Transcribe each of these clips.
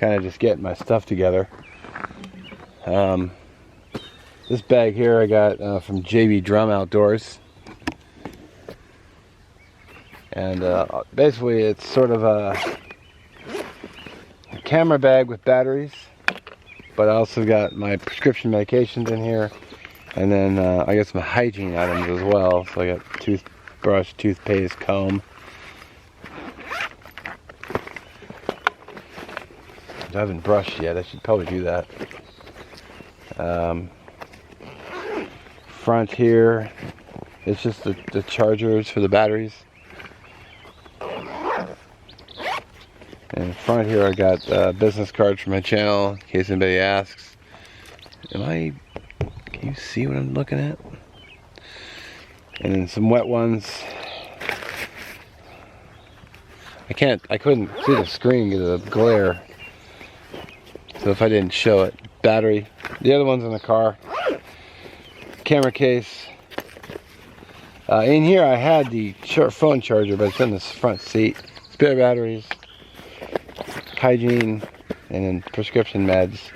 kind of just getting my stuff together. This bag here I got from JB Drum Outdoors. And basically it's sort of a camera bag with batteries. But I also got my prescription medications in here. And then I got some hygiene items as well. So I got toothbrush, toothpaste, comb. I haven't brushed yet. I should probably do that. Front here, it's just the chargers for the batteries. And front here I got business cards for my channel in case anybody asks. Can you see what I'm looking at? And then some wet ones. I couldn't see the screen because of the glare. So if I didn't show it, battery. The other one's in the car. Camera case. In here I had the phone charger, but it's in the front seat. Spare batteries. Hygiene. And then prescription meds.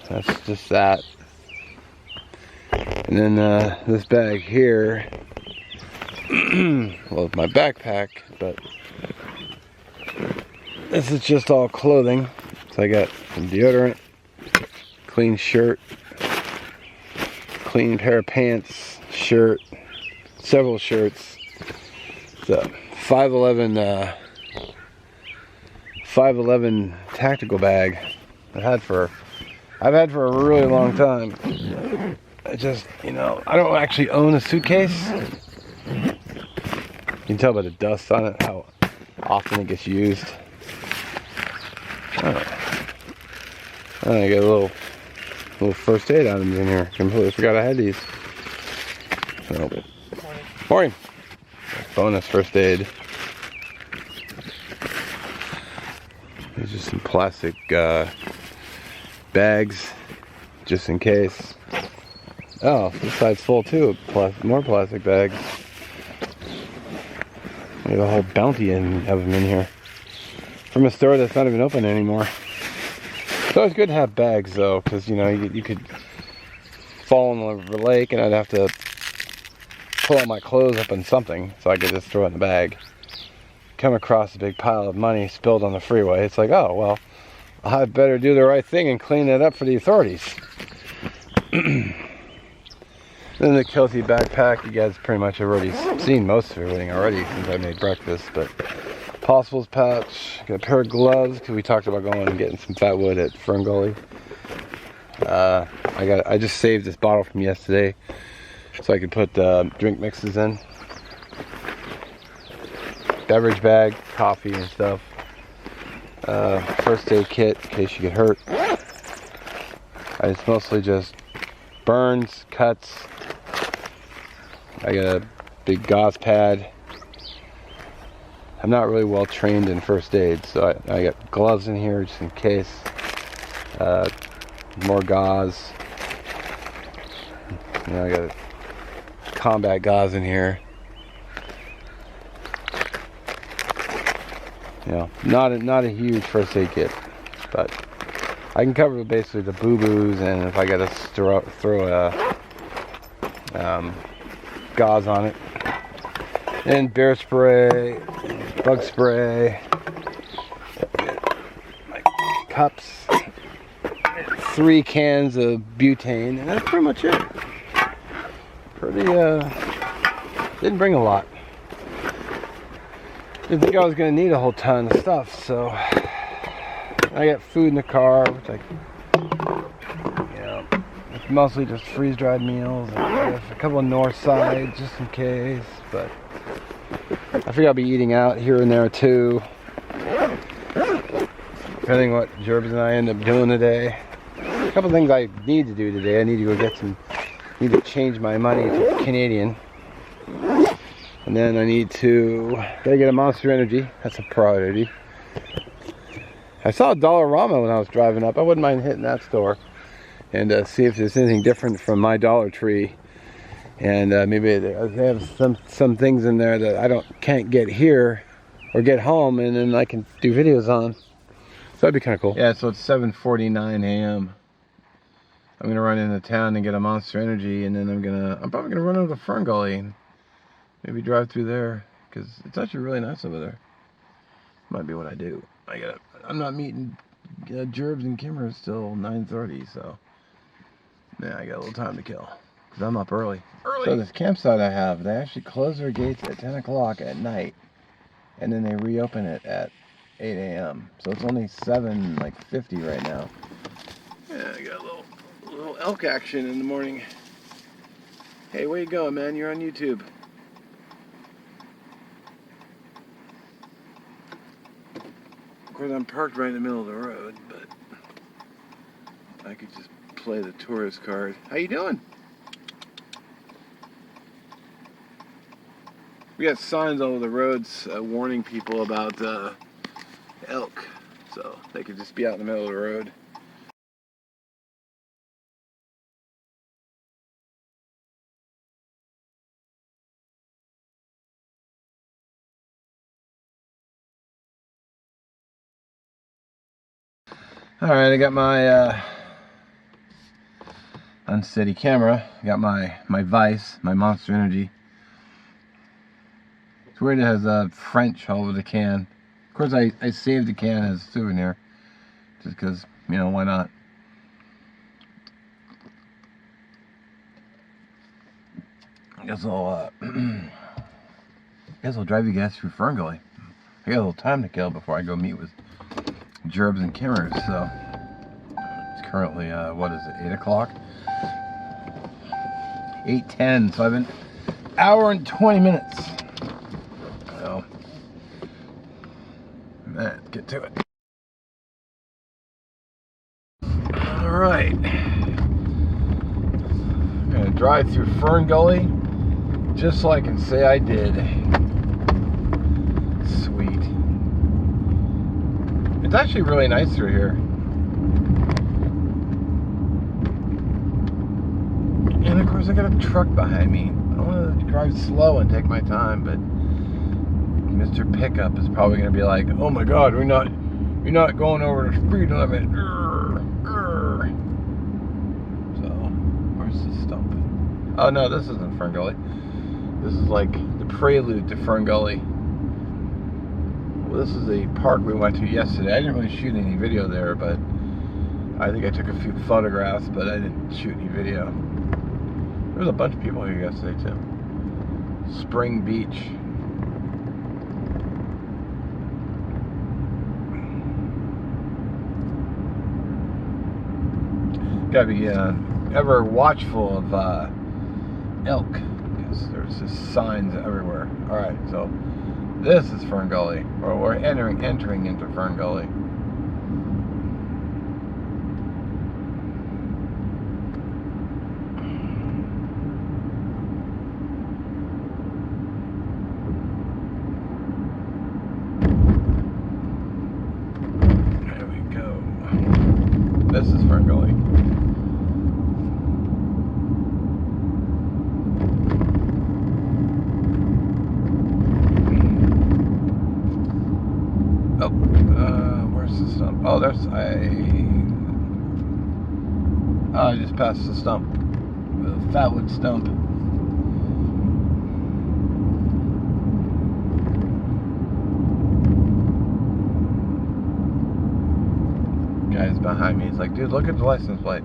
That's just that. And then this bag here. Well, it's my backpack, but this is just all clothing. So I got some deodorant, clean shirt, clean pair of pants, shirt, several shirts. It's a 511 tactical bag I've had for a really long time. I just, I don't actually own a suitcase. You can tell by the dust on it how often it gets used. I got a little first aid items in here. Completely forgot I had these. So, morning. Bonus first aid. There's just some plastic bags, just in case. Oh, this side's full too. More plastic bags. There's a whole bounty of them in here. From a store that's not even open anymore. It's always good to have bags though, because you could fall in the lake and I'd have to pull all my clothes up in something, so I could just throw it in the bag. Come across a big pile of money spilled on the freeway. It's like, oh well, I better do the right thing and clean it up for the authorities. Then the Kilty backpack, you guys pretty much have already seen most of everything already since I made breakfast, but Possibles pouch, got a pair of gloves because we talked about going and getting some fat wood at Ferngully. I just saved this bottle from yesterday so I could put drink mixes in. Beverage bag, coffee and stuff. First aid kit in case you get hurt. It's mostly just burns, cuts. I got a big gauze pad. I'm not really well trained in first aid, so I got gloves in here just in case. More gauze. I got a combat gauze in here. Not a huge first aid kit, but I can cover basically the boo-boos, and if I gotta throw a gauze on it. And bear spray, bug spray, my cups, 3 cans of butane, and that's pretty much it. Didn't bring a lot. Didn't think I was going to need a whole ton of stuff, so I got food in the car, which it's mostly just freeze-dried meals, and I have a couple of north sides just in case, but I figure I'll be eating out here and there too, depending what Jervis and I end up doing today. A couple things I need to do today. I need to go need to change my money to Canadian. And then I gotta get a Monster Energy. That's a priority. I saw a Dollarama when I was driving up. I wouldn't mind hitting that store and see if there's anything different from my Dollar Tree. And maybe they have some things in there that I can't get here or get home, and then I can do videos on. that'd be kind of cool. Yeah, so it's 7:49 a.m. I'm gonna run into town and get a Monster Energy, and then I'm probably gonna run over to Ferngully and maybe drive through there, because it's actually really nice over there. Might be what I do. I'm not meeting Gerbs and Kimmers till 9:30, so yeah, I got a little time to kill, because I'm up early. So this campsite I have, they actually close their gates at 10 o'clock at night, and then they reopen it at 8 a.m. So it's only 7:50 right now. Yeah, I got a little elk action in the morning. Hey, where you going, man? You're on YouTube. Of course, I'm parked right in the middle of the road, but I could just play the tourist card. How you doing? We got signs all over the roads warning people about elk, so they could just be out in the middle of the road. Alright, I got my unsteady camera. I got my Vice, my Monster Energy. It's weird it has French all over the can. Of course, I saved the can as a souvenir, just because, you know, why not? I guess I'll drive you guys through Ferngully. I got a little time to kill before I go meet with Gerbs and Kimmers, so it's currently, what is it, 8 o'clock? 8:10, so I've been hour and 20 minutes. So, let's get to it. Alright. I'm going to drive through Ferngully just so I can say I did. Sweet. It's actually really nice through here. And of course I got a truck behind me. I want to drive slow and take my time, but Mr. Pickup is probably going to be like, "Oh my God, you're not going over the speed limit." So, where's the stump? Oh no, this isn't Ferngully. This is like the prelude to Ferngully. Well, this is the park we went to yesterday. I didn't really shoot any video there, but I think I took a few photographs, but I didn't shoot any video. There was a bunch of people here yesterday too. Spring Beach. Gotta be ever watchful of elk, because there's just signs everywhere. Alright, so this is Ferngully, or we're entering into Ferngully. There we go. This is Ferngully. Where's the stump? Oh, I just passed the stump. The fatwood stump. Guy's behind me. He's like, "Dude, look at the license plate."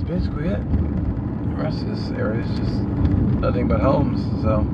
Basically it. The rest of this area is just nothing but homes, so